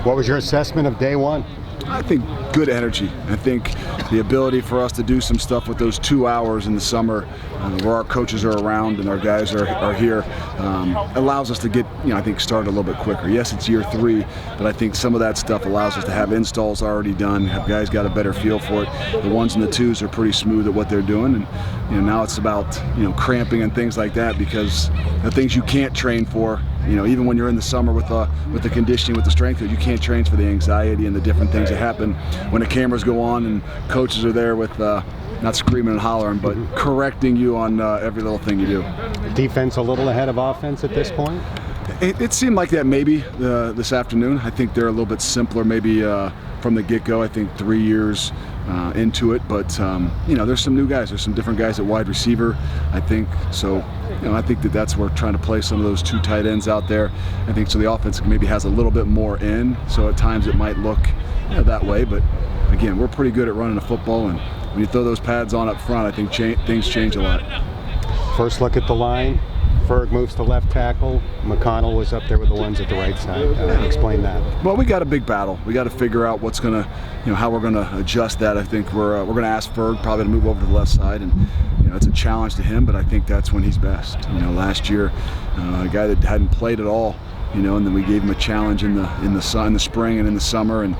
What was your assessment of day one? I think good energy. I think the ability for us to do some stuff with those 2 hours in the summer where our coaches are around and our guys are here allows us to get, I think, started a little bit quicker. Yes, it's year 3, but I think some of that stuff allows us to have installs already done, have guys got a better feel for it. The 1s and the 2s are pretty smooth at what they're doing, and now it's about cramping and things like that, because the things you can't train for, even when you're in the summer with the conditioning, with the strength, you can't train for the anxiety and the different things that happen when the cameras go on and coaches are there with not screaming and hollering, but correcting you on every little thing you do. Defense a little ahead of offense at this point? It seemed like that maybe this afternoon. I think they're a little bit simpler maybe from the get-go. I think 3 years into it, but there's some new guys. There's some different guys at wide receiver, I think. So I think that's where we're trying to play some of those 2 tight ends out there. I think so the offense maybe has a little bit more in, so at times it might look that way, but again, we're pretty good at running the football, and when you throw those pads on up front, I think things change a lot. First look at the line. Ferg moves to left tackle. McConnell was up there with the ones at the right side. Explain that. Well, we got a big battle. We got to figure out what's gonna, how we're gonna adjust that. I think we're gonna ask Ferg probably to move over to the left side, and it's a challenge to him. But I think that's when he's best. Last year, a guy that hadn't played at all, and then we gave him a challenge in the spring and in the summer, and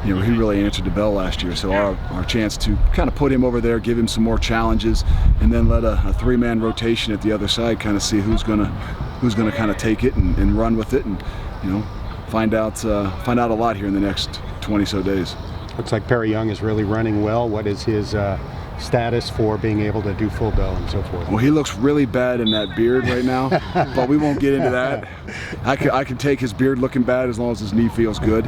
he really answered the bell last year. So our chance to kind of put him over there, give him some more challenges, and then let a 3-man rotation at the other side kind of see who's gonna kind of take it and run with it, and find out a lot here in the next 20 so days. Looks like Perry Young is really running well. What is his status for being able to do full go and so forth? Well, he looks really bad in that beard right now, but we won't get into that. I can take his beard looking bad as long as his knee feels good.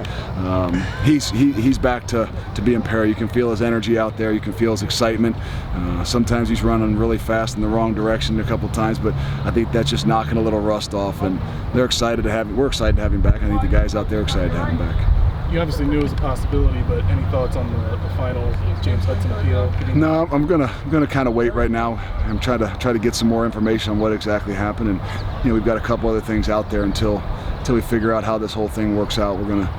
He's back to being Perry. You can feel his energy out there. You can feel his excitement. Sometimes he's running really fast in the wrong direction a couple times, but I think that's just knocking a little rust off, and we're excited to have him back. I think the guys out there are excited to have him back. You obviously knew it was a possibility, but any thoughts on the final James Hudson appeal? No, I'm gonna kind of wait right now. I'm trying to get some more information on what exactly happened, and we've got a couple other things out there until we figure out how this whole thing works out. We're gonna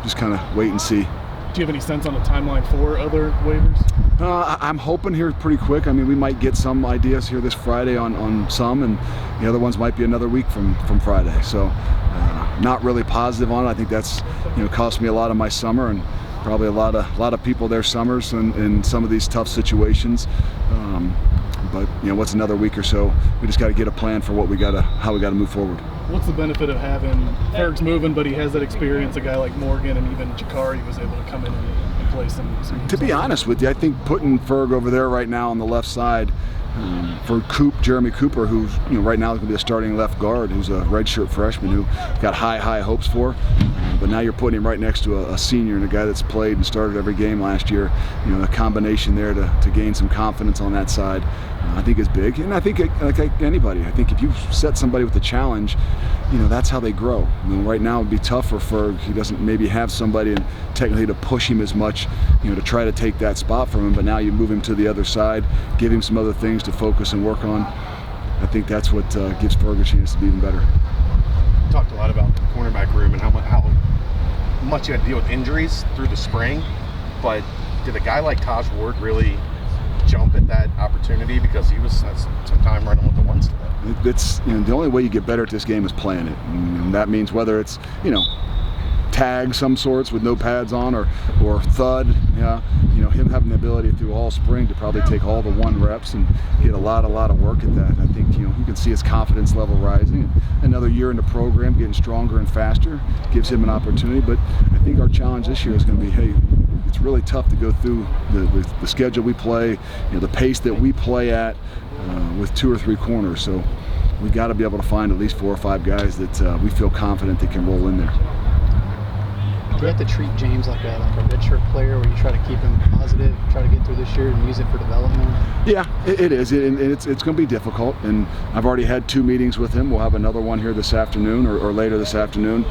just kind of wait and see. Do you have any sense on the timeline for other waivers? I'm hoping here pretty quick. I mean, we might get some ideas here this Friday on some, and the other ones might be another week from Friday. So not really positive on it. I think that's cost me a lot of my summer, and probably a lot of people their summers in some of these tough situations. But what's another week or so? We just got to get a plan for how we got to move forward. What's the benefit of having Ferg's moving, but he has that experience? A guy like Morgan and even Jakari was able to come in and play some. To be honest with you, I think putting Ferg over there right now on the left side for Jeremy Cooper, who's right now is going to be a starting left guard, who's a redshirt freshman who got high hopes for. But now you're putting him right next to a senior and a guy that's played and started every game last year. A combination there to gain some confidence on that side, I think is big. And I think like anybody, I think if you set somebody with a challenge, that's how they grow. Right now it'd be tough for Ferg. He doesn't maybe have somebody and technically to push him as much, to try to take that spot from him. But now you move him to the other side, give him some other things to focus and work on. I think that's what gives Ferg a chance to be even better. We talked a lot about the cornerback room and how much you had to deal with injuries through the spring, but did a guy like Taj Ward really jump at that opportunity, because he was some time running with the ones today? It's the only way you get better at this game is playing it, and that means whether it's tag some sorts with no pads on or thud, him having the ability through all spring to probably take all the 1 reps and get a lot of work at that. I think you can see his confidence level rising. Another year in the program, getting stronger and faster, gives him an opportunity. But I think our challenge this year is going to be, hey, it's really tough to go through the schedule we play, the pace that we play at with 2 or 3 corners. So we got to be able to find at least 4 or 5 guys that we feel confident they can roll in there. Do you have to treat James like a redshirt player, where you try to keep him positive, try to get through this year and use it for development? Yeah, it is, and it's going to be difficult. And I've already had 2 meetings with him. We'll have another one here this afternoon or later this afternoon,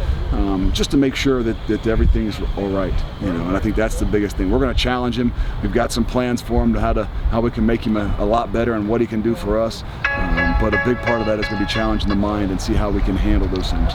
just to make sure that everything is all right. And I think that's the biggest thing. We're going to challenge him. We've got some plans for him how we can make him a lot better and what he can do for us. But a big part of that is going to be challenging the mind and see how we can handle those things.